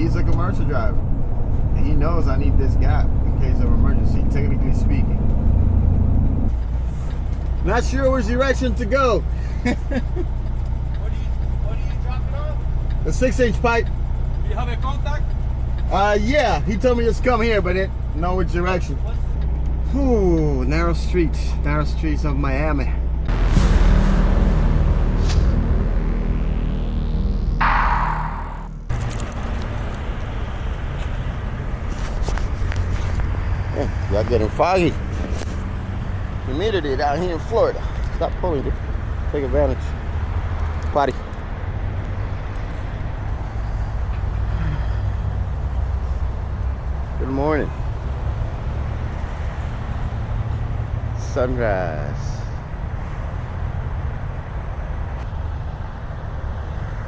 He's a commercial driver. And he knows I need this gap in case of emergency, technically speaking. Not sure which direction to go. What are you dropping off? The 6-inch pipe. Do you have a contact? Yeah, he told me just come here, but didn't know which direction. Ooh, narrow streets of Miami. Yeah, y'all getting foggy. Humidity down here in Florida. Stop pulling it. Take advantage. Potty. Good morning. Sunrise.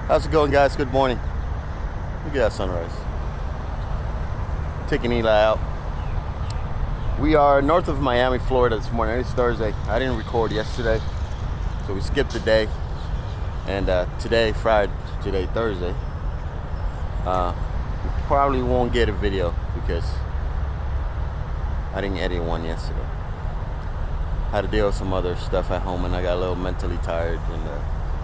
How's it going, guys? Good morning. Look at that sunrise. Taking Eli out. We are north of Miami, Florida this morning. It's Thursday. I didn't record yesterday, so we skipped a day. And today, Thursday, we probably won't get a video because I didn't edit one yesterday. Had to deal with some other stuff at home, and I got a little mentally tired, and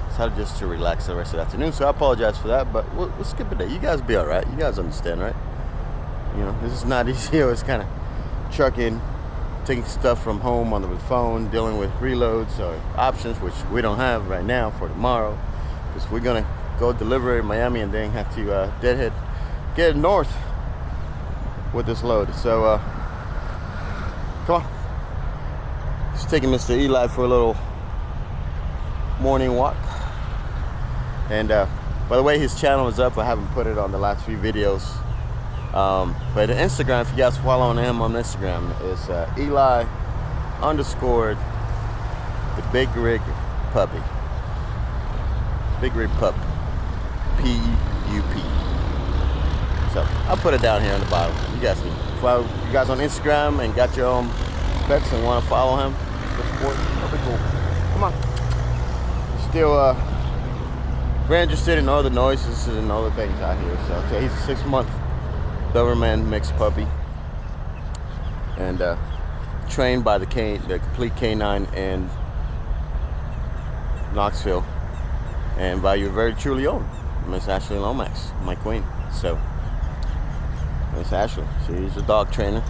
decided just to relax the rest of the afternoon. So I apologize for that, but we'll skip a day. You guys be all right. You guys understand, right? You know, this is not easy. It's kind of trucking, taking stuff from home on the phone, dealing with reloads or options, which we don't have right now for tomorrow, because we're gonna go deliver in Miami and then have to deadhead get north with this load. So come on, just taking Mr. Eli for a little morning walk. And by the way, his channel is up. I haven't put it on the last few videos. But Instagram, if you guys follow him on Instagram, is Eli _ the Big Rig Puppy. Big Rig Pup. P-U-P. So I'll put it down here on the bottom. You guys can follow you guys on Instagram and got your own pets and want to follow him for support. That'll be cool. Come on. Still very interested in all the noises and all the things out here. So okay, he's a 6-month Doberman mixed puppy, and trained by the complete canine in Knoxville, and by your very truly own Miss Ashley Lomax, my queen. So Miss Ashley, she's a dog trainer.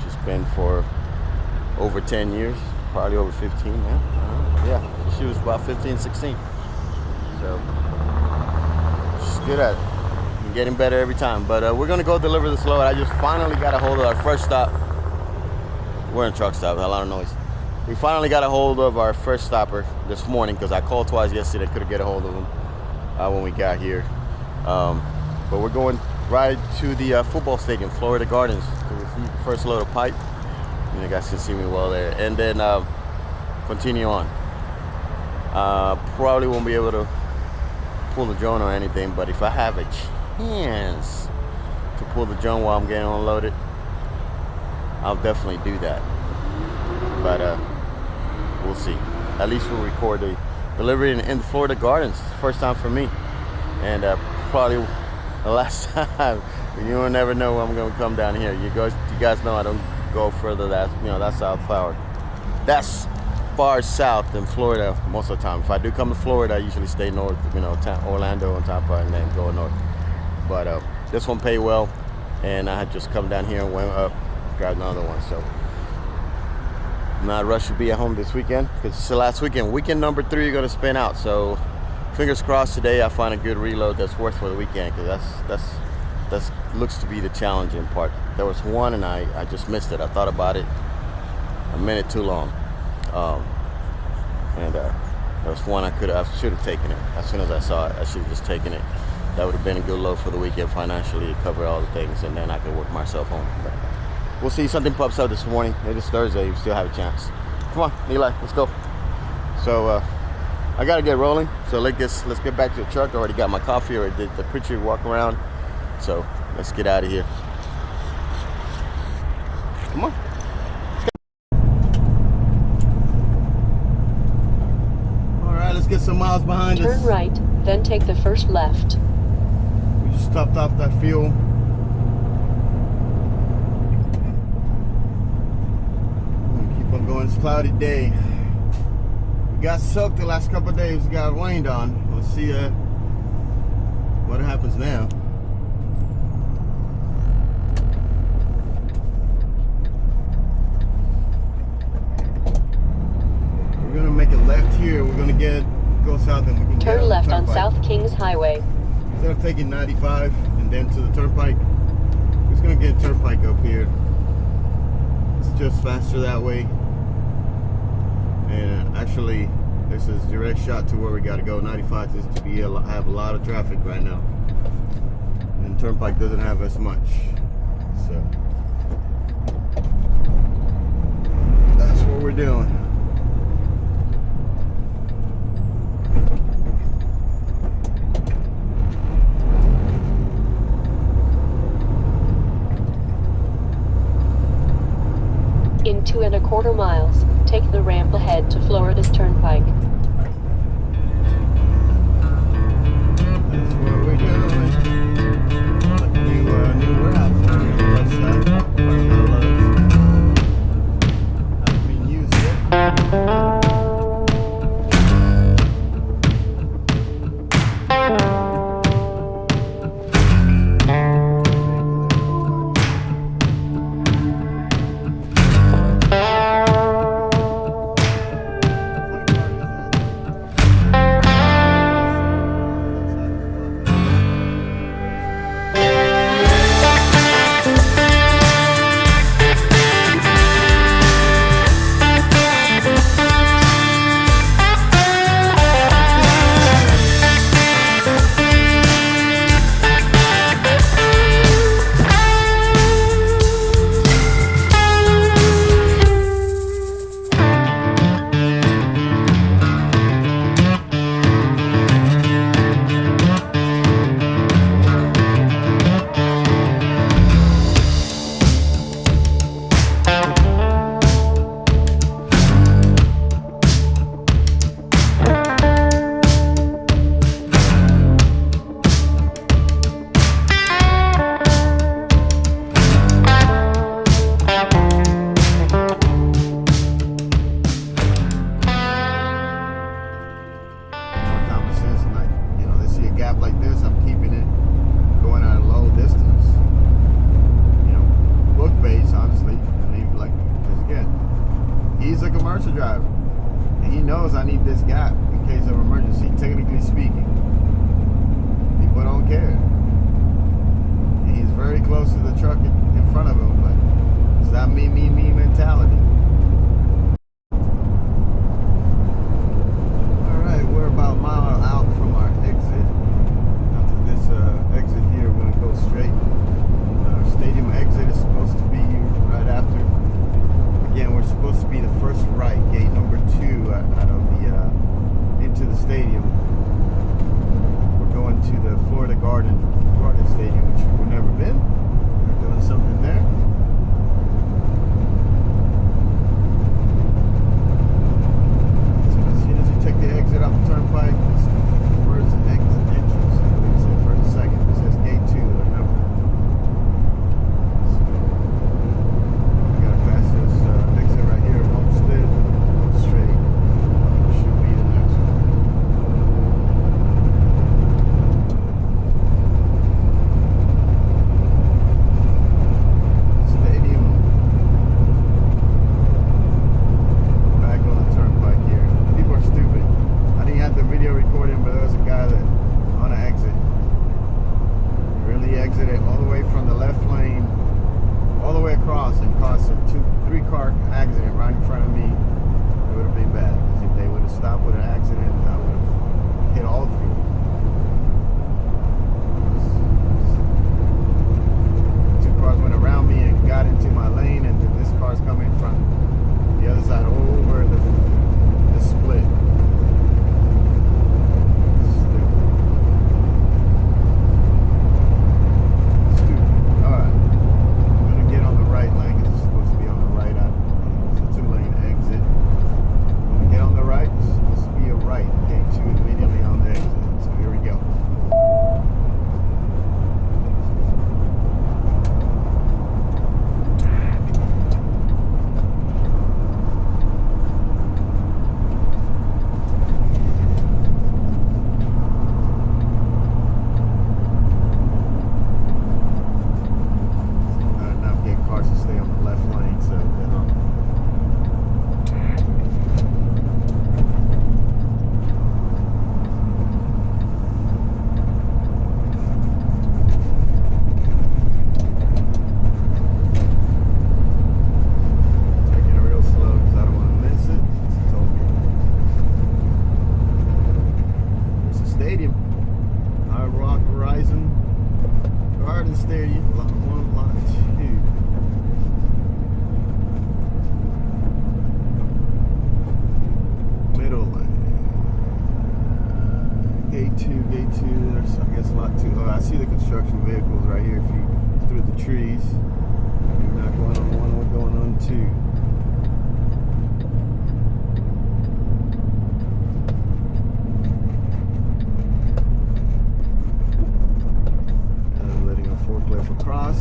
She's been for over 10 years, probably over 15 now. Yeah, she was about 15, 16. So she's good at it. Getting better every time. But we're gonna go deliver this load. I just finally got a hold of our first stop. We're in truck stop, a lot of noise. We finally got a hold of our first stopper this morning, because I called twice yesterday, couldn't get a hold of him when we got here. But we're going right to the football stadium, Florida Gardens, to receive the first load of pipe. You guys can see me well there. And then continue on. Probably won't be able to pull the drone or anything, but if I have a chance to pull the drone while I'm getting unloaded, I'll definitely do that. But we'll see. At least we'll record the delivery in the Florida Gardens. It's the first time for me, and probably the last time. You will never know when I'm gonna come down here. You guys know I don't go further. That's South Florida. That's far south than Florida most of the time. If I do come to Florida, I usually stay north, Orlando and Tampa, and then go north. But this one paid well, and I had just come down here and went up, grabbed another one. So I'm not rushed to be at home this weekend, because it's the last weekend. Weekend number 3 you're gonna spin out. So fingers crossed today I find a good reload that's worth for the weekend, because that's looks to be the challenging part. There was one and I just missed it. I thought about it a minute too long. And there was one I should have taken it. As soon as I saw it, I should have just taken it. That would have been a good load for the weekend financially, to cover all the things, and then I could work myself home. But we'll see. Something pops up this morning. It is Thursday. You still have a chance. Come on, Eli, let's go. So I gotta get rolling. So let's get back to the truck. I already got my coffee. Already did the picture walk around. So let's get out of here. Come on. All right, let's get some miles behind us. Turn right, then take the first left. We Just topped off that fuel. Keep on going. It's a cloudy day. We got soaked the last couple of days. We got rained on. Let's see what happens now. We're gonna make a left here. We're gonna go south and we can turn left on South Kings Highway. Instead of taking 95 and then to the turnpike, we're just gonna get a turnpike up here. It's just faster that way. And actually, this is direct shot to where we gotta go. 95 is to have a lot of traffic right now, and turnpike doesn't have as much. So that's what we're doing. In 2¼ miles, take the ramp ahead to Florida's Turnpike. That's what we're doing. New warehouse on the west side. Haven't been used yet. Driver, and he knows I need this gap in case of emergency, technically speaking. People don't care. And he's very close to the truck in front of him, but it's that me mentality. Alright, we're about a mile out from our exit. After this exit here, we're going to go straight. Our stadium exit is supposed to be right after. Again, we're supposed to be the first right, gate number 2 out of the into the stadium. We're going to the Florida Garden Stadium, which we've never been. We're doing something there. So as soon as you take the exit off the turnpike, it's the first exit entrance. I believe it's the first and second. It says gate 2, remember. Right, supposed to be a right, okay, 2 immediately on the exit. stadium, lot 1, lot 2. Middle lane. Gate 2, there's, I guess, lot 2. Oh, I see the construction vehicles right here. If you through the trees, you're not going on 1, we're going on 2. Letting a forklift across.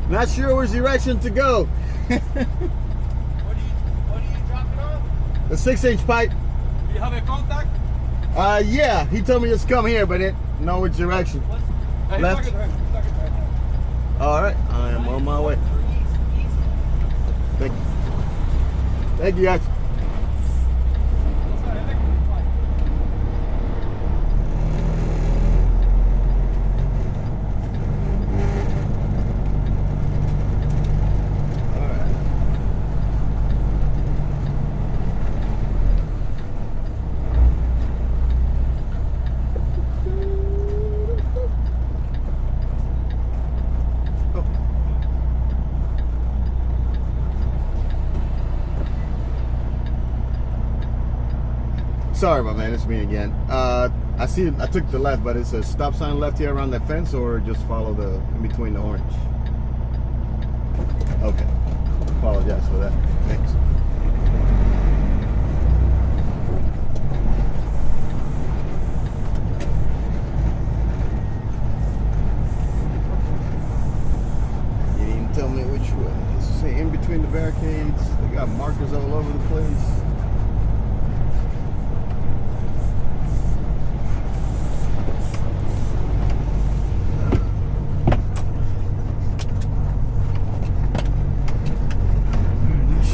Not sure which direction to go. What are you dropping off? The 6-inch pipe. Do you have a contact? Yeah, he told me just come here, but didn't know which direction. Hey, Left. Talking to him. All right, I am on my way. Thank you. Thank you, guys. Sorry, my man, it's me again. I took the left, but it's a stop sign left here around that fence, or just follow the in between the orange. Okay, apologize for that. Thanks. You didn't tell me which way. It's say in between the barricades. They got markers all over the place.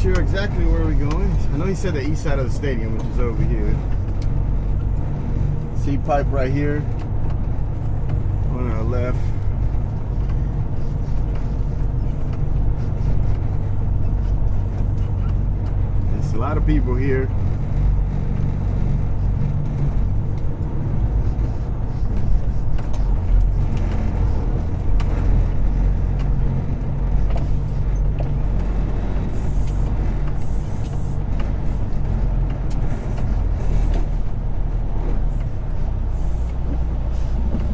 Sure exactly where we're going. I know he said the east side of the stadium, which is over here. See pipe right here on our left. There's a lot of people here.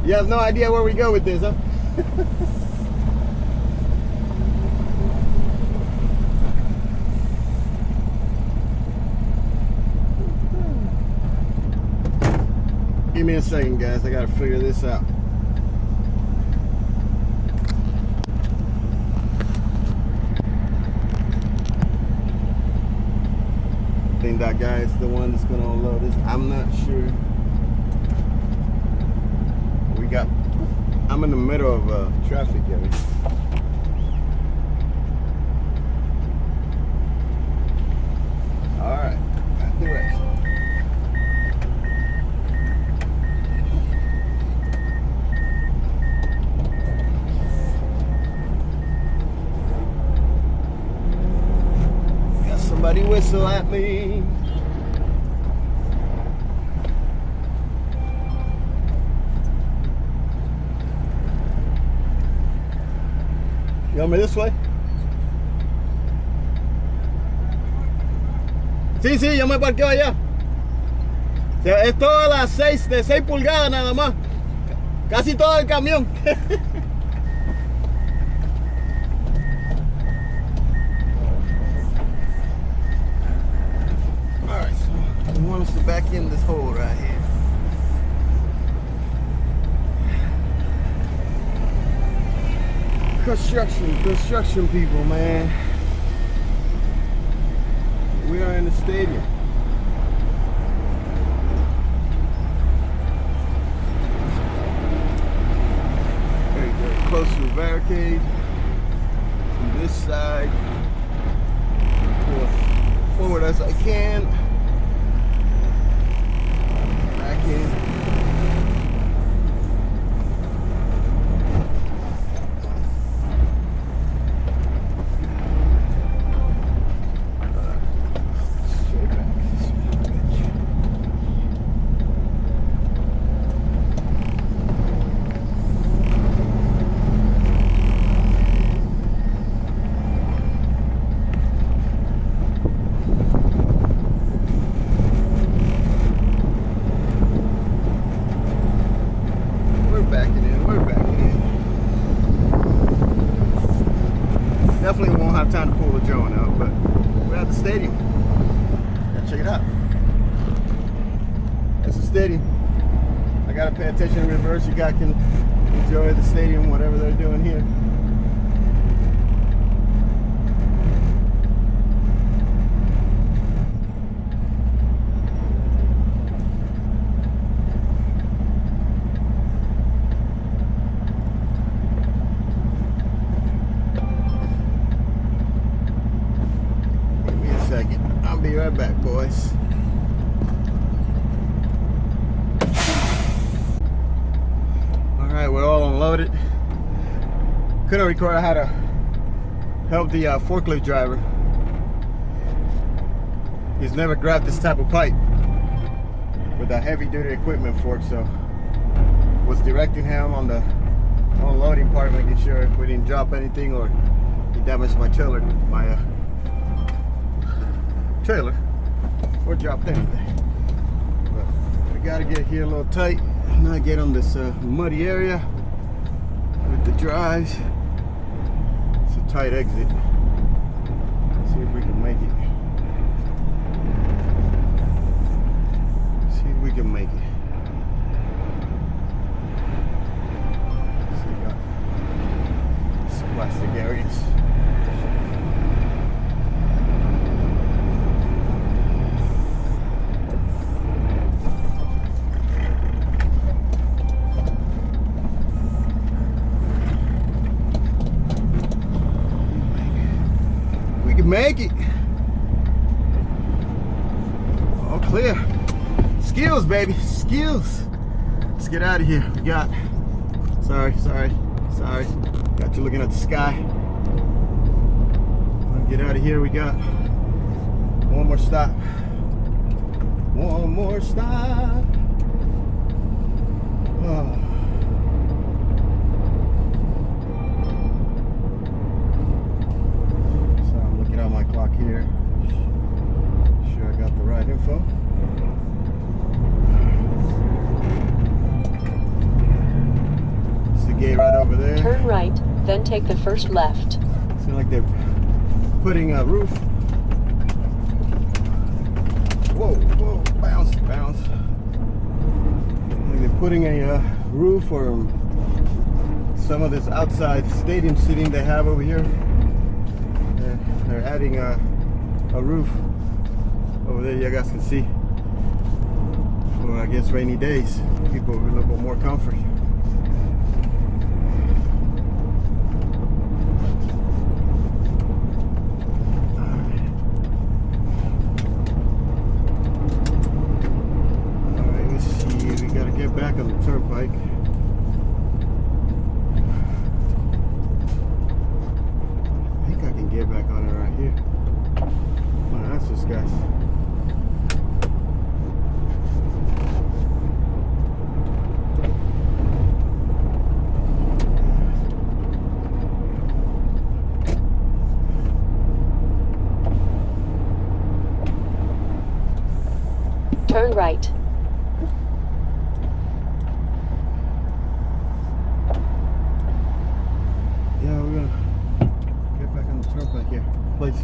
You have no idea where we go with this, huh? Give me a second, guys. I gotta figure this out. I think that guy is the one that's gonna unload this. I'm not sure. I'm in the middle of traffic area. All right, that direction. Got somebody whistle at me. You want me this way? Sí, sí, yo me parqueo allá. Es todas las 6, de 6 pulgadas nada más. Casi todo el camión. Alright, so he wants us to back in this hole right here. Construction people, man. stadium. Very, very close to the barricade. From this side, pull forward as I can. Back in. Definitely won't have time to pull the drone out, but we're at the stadium. Gotta check it out. That's the stadium. I gotta pay attention in reverse. You guys can enjoy the stadium, whatever they're doing here. I'll be right back, boys. Alright, we're all unloaded. Couldn't record. I had to help the forklift driver. He's never grabbed this type of pipe with a heavy duty equipment fork, so was directing him on the unloading part, making sure we didn't drop anything or he damaged my trailer, or dropped anything. But we gotta get here a little tight, not get on this muddy area with the drives. It's a tight exit. Let's see if we can make it. See if we can make it. So we got some plastic areas. Make it. All clear. Skills, baby. Skills. Let's get out of here. We got. Sorry. Got you looking at the sky. Let's get out of here. We got one more stop. One more stop. Oh. My clock here. Sure I got the right info. It's the gate right over there. Turn right, then take the first left. Seems like they're putting a roof. Whoa, bounce. Like they're putting a roof or some of this outside stadium seating they have over here. They're adding a roof over there, you guys can see, for I guess rainy days. People with a little bit more comfort. Alright, let's see, we gotta get back on the turnpike. Get back on it right here. Oh, that's this guys. Turn right. Yeah, we're gonna get back on the turnpike here. Place.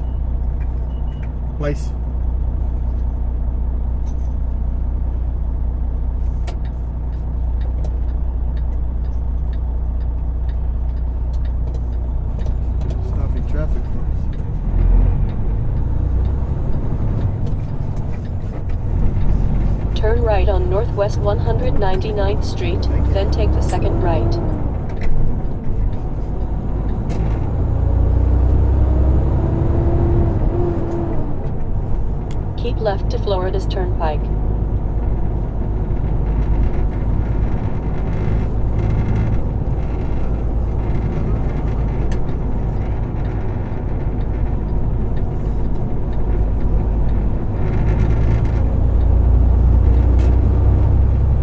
Stopping traffic for us. right on Northwest 199th Street, then take the second right. Keep left to Florida's Turnpike.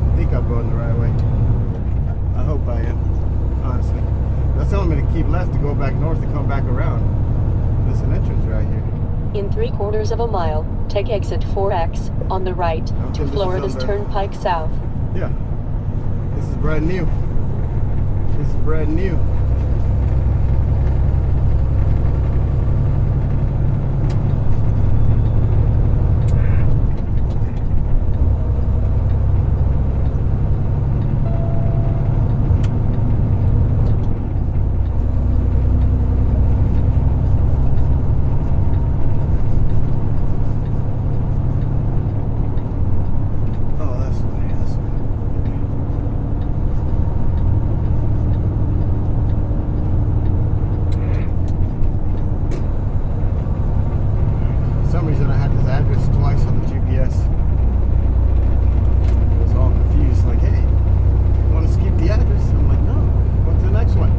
I think I'm going the right way. I hope I am, honestly. That's telling me to keep left to go back north and come back around. There's an entrance right here. In 3/4 of a mile, take exit 4X on the right to Florida's Turnpike South. Yeah. This is brand new. This is brand new. For some reason I had this address twice on the GPS. I was all confused, like, hey, you want to skip the address? I'm like, no, go to the next one. I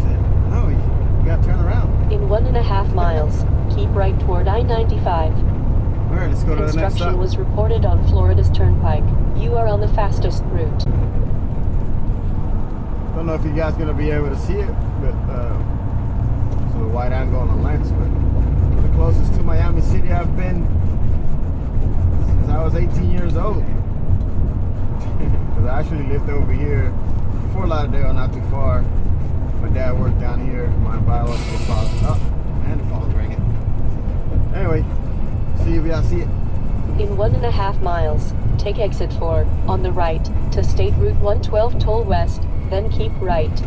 said, no, you gotta turn around. In 1.5 miles, keep right toward I-95. Alright, let's go to the next Construction stop. was reported on Florida's Turnpike. You are on the fastest route. Don't know if you guys are gonna be able to see it, but so the wide angle on the lens, but the closest to Miami City I've been since I was 18 years old. Because I actually lived over here, Fort Lauderdale, not too far. My dad worked down here. My biological father. Oh, and the phone's ringing. Anyway, see if y'all see it. In 1.5 miles, take exit 4 on the right to State Route 112 Toll West, then keep right.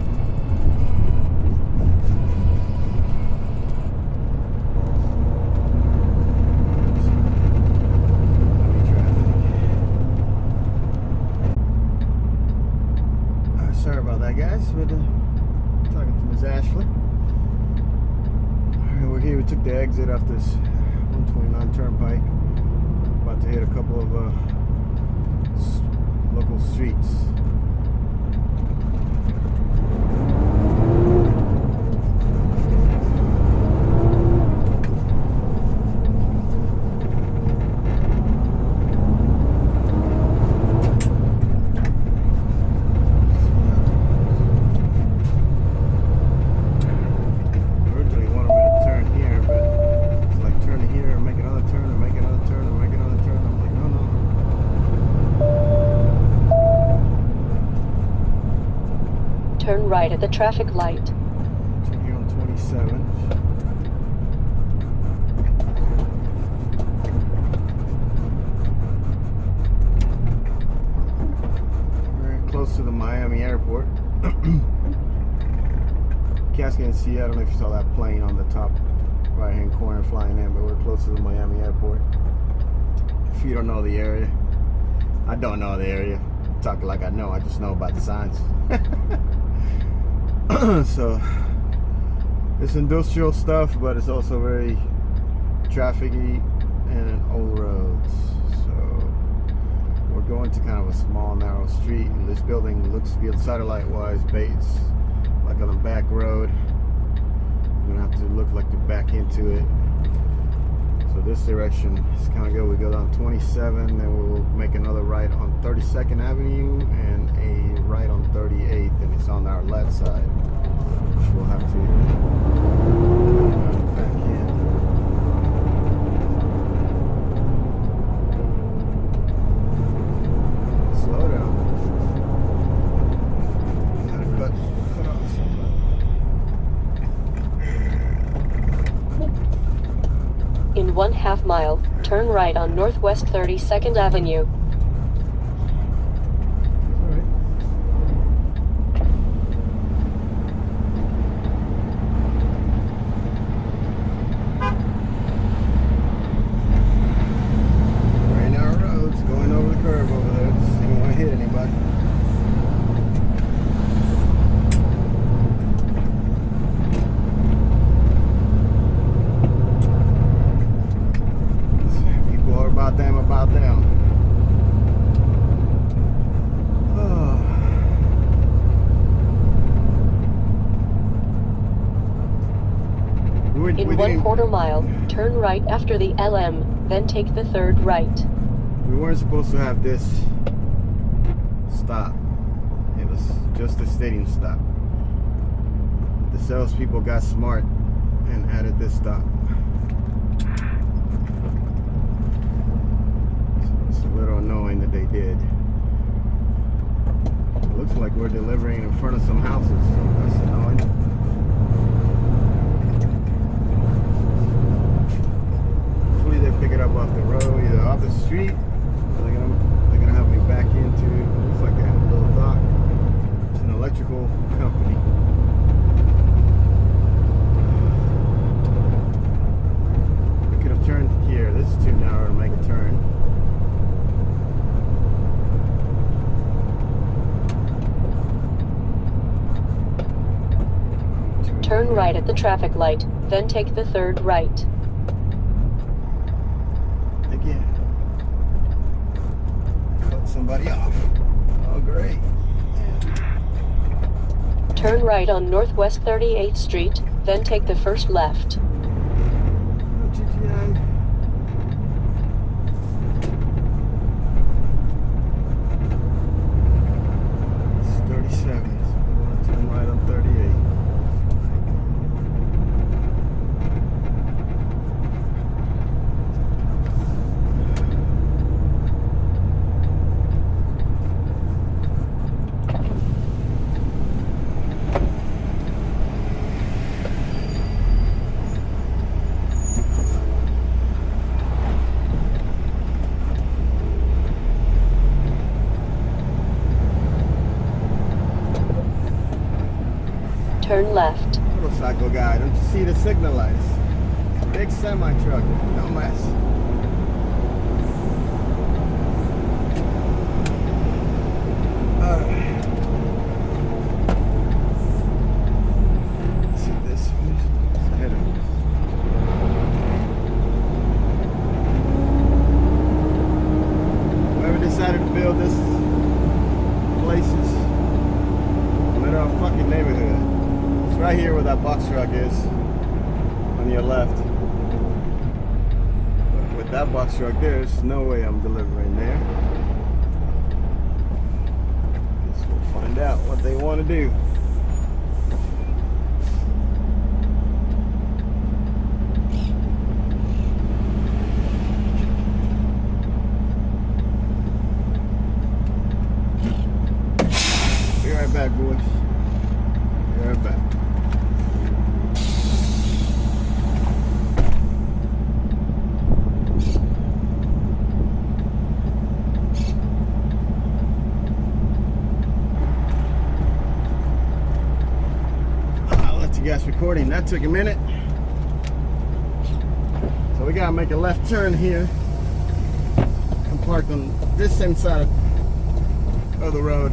Sorry about that, guys. But talking to Ms. Ashley. Alright, we're here. We took the exit off this 129 Turnpike. About to hit a couple of local streets. Turn right at the traffic light. Turn here on 27. We're close to the Miami airport. You guys can see, I don't know if you saw that plane on the top right hand corner flying in, but we're close to the Miami airport. If you don't know the area, I don't know the area. I'm talking like I know, I just know about the signs. So it's industrial stuff, but it's also very trafficy and old roads. So we're going to kind of a small narrow street, and this building looks to be satellite wise based like on a back road. We're gonna have to look like to back into it. So this direction is kind of good. We go down 27, then we'll make another right on 32nd Avenue and a right on 38th, and it's on our left side, which we'll have to back in. Slow down. Gotta cut off something. In 1/2 mile, turn right on Northwest 32nd Avenue. Very narrow roads going over the curb. In We didn't- 1/4 mile, turn right after the LM, then take the 3rd right. We weren't supposed to have this stop. It was just a stadium stop. The salespeople got smart and added this stop. So it's a little annoying that they did. It looks like we're delivering in front of some houses, so that's annoying. Hopefully they pick it up off the road, either off the street, or they're gonna have me back into, looks like they have a little dock. It's an electrical company. We could have turned here. This is too narrow to make a turn. Turn right at the traffic light, then take the 3rd right. Again. Cut somebody off. Oh, great. Turn right on Northwest 38th Street, then take the 1st left. GTI. It's 37. So we're going to turn right on 38. Turn left. Motorcycle guy, don't you see the signal lights? Big semi truck, dumbass. Alright. See this one? It's ahead of us. Whoever decided to build this place is in our fucking neighborhood. Right here where that box truck is, on your left. But with that box truck, there's no way I'm delivering there. Guess we'll find out what they want to do. Be right back, boys. Be right back. Guys, recording. That took a minute. So we gotta make a left turn here and park on this same side of the road.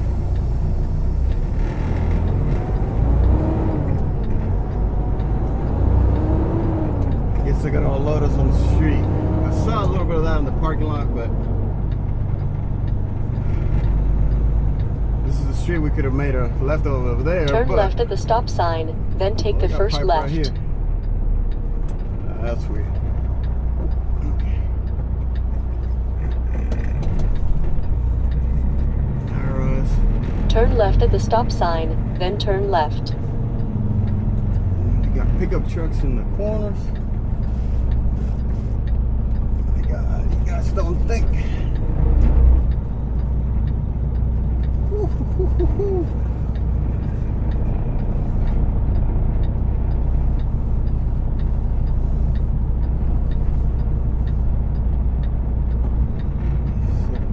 I guess they're gonna load us on the street. I saw a little bit of that in the parking lot, but this is the street we could have made a left over there. Turn but left at the stop sign, then take the we got 1st pipe left. right here. That's weird. Okay. Arrows. Turn left at the stop sign, then turn left. You got pickup trucks in the corners. My God, you guys don't think. Woo-hoo-hoo-hoo-hoo.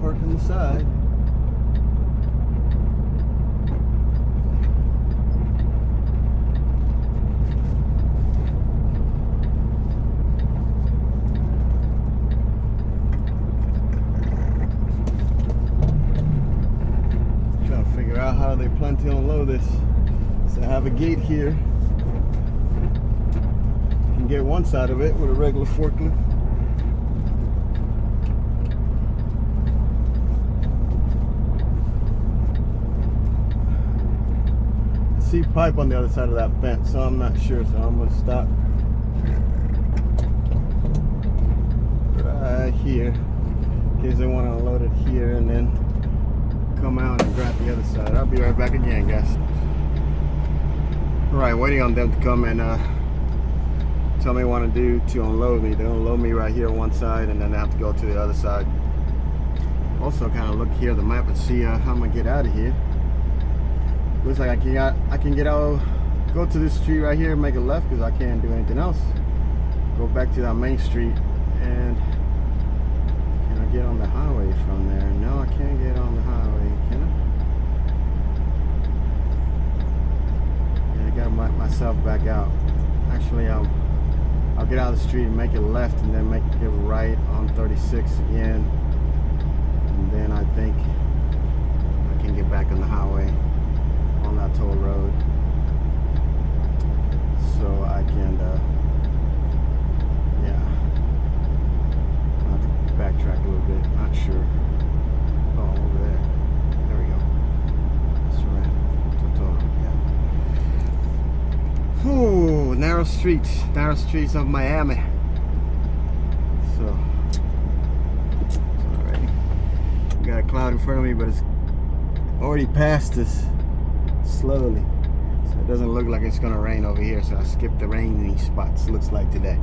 Park on the side. Trying to figure out how they plan to unload this. So I have a gate here. You can get one side of it with a regular forklift. See pipe on the other side of that fence, so I'm not sure, so I'm gonna stop here in case they want to unload it here and then come out and grab the other side. I'll be right back again, guys. All right, waiting on them to come and tell me what to do to unload me. They'll unload me right here on one side and then I have to go to the other side. Also kind of look here at the map and see how I'm gonna get out of here. Looks like I can get out, go to this street right here and make a left because I can't do anything else. Go back to that main street and can I get on the highway from there? No, I can't get on the highway, can I? Yeah, I got myself back out. Actually, I'll get out of the street and make it left and then make it right on 36 again. And then I think I can get back on the highway on that toll road. So I can, yeah, I'll have to backtrack a little bit, not sure. Oh, over there. There we go. That's right. Yeah. Ooh, narrow streets of Miami. So, it's alright. We got a cloud in front of me, but it's already past us slowly. So it doesn't look like it's gonna rain over here, so I skipped the rainy spots, looks like today.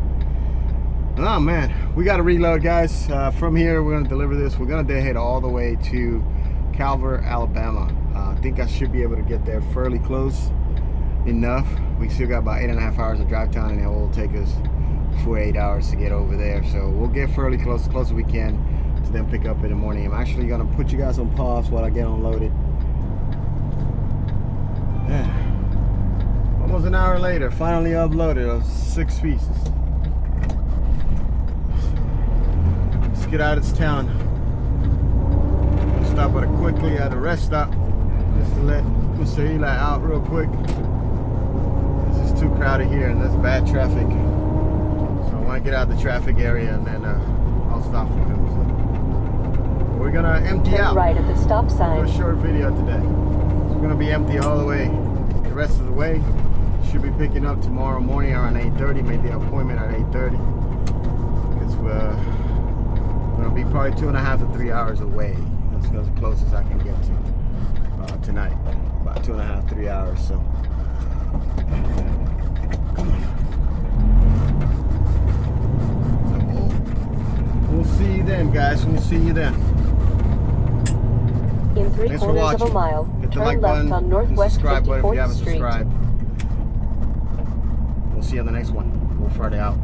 Oh man, we gotta reload, guys. From here, we're gonna deliver this. We're gonna head all the way to Calvert, Alabama. I think I should be able to get there fairly close enough. We still got about 8.5 hours of drive time, and it will take us 48 hours to get over there. So we'll get fairly close as we can to then pick up in the morning. I'm actually gonna put you guys on pause while I get unloaded. Yeah. Almost an hour later, finally uploaded of 6 pieces. Let's get out of this town. I'll stop at quickly at a rest stop just to let Mr. Eli out real quick. This is too crowded here and there's bad traffic. So I want to get out of the traffic area and then I'll stop for him. So we're gonna empty Turn out. right at the stop Do sign. a short video today. It's gonna be empty all the way, the rest of the way. Should be picking up tomorrow morning around 8:30. Made the appointment at 8:30 because we're gonna be probably 2.5 to 3 hours away. That's as close as I can get to tonight. About 2.5, 3 hours. So come on. So we'll see you then, guys. We'll see you then. In Thanks for 3/4 of a watching. mile, Hit the turn like left button on and Northwest subscribe button if you 54th haven't Street. subscribed. We'll see you on the next one. We'll Friday out.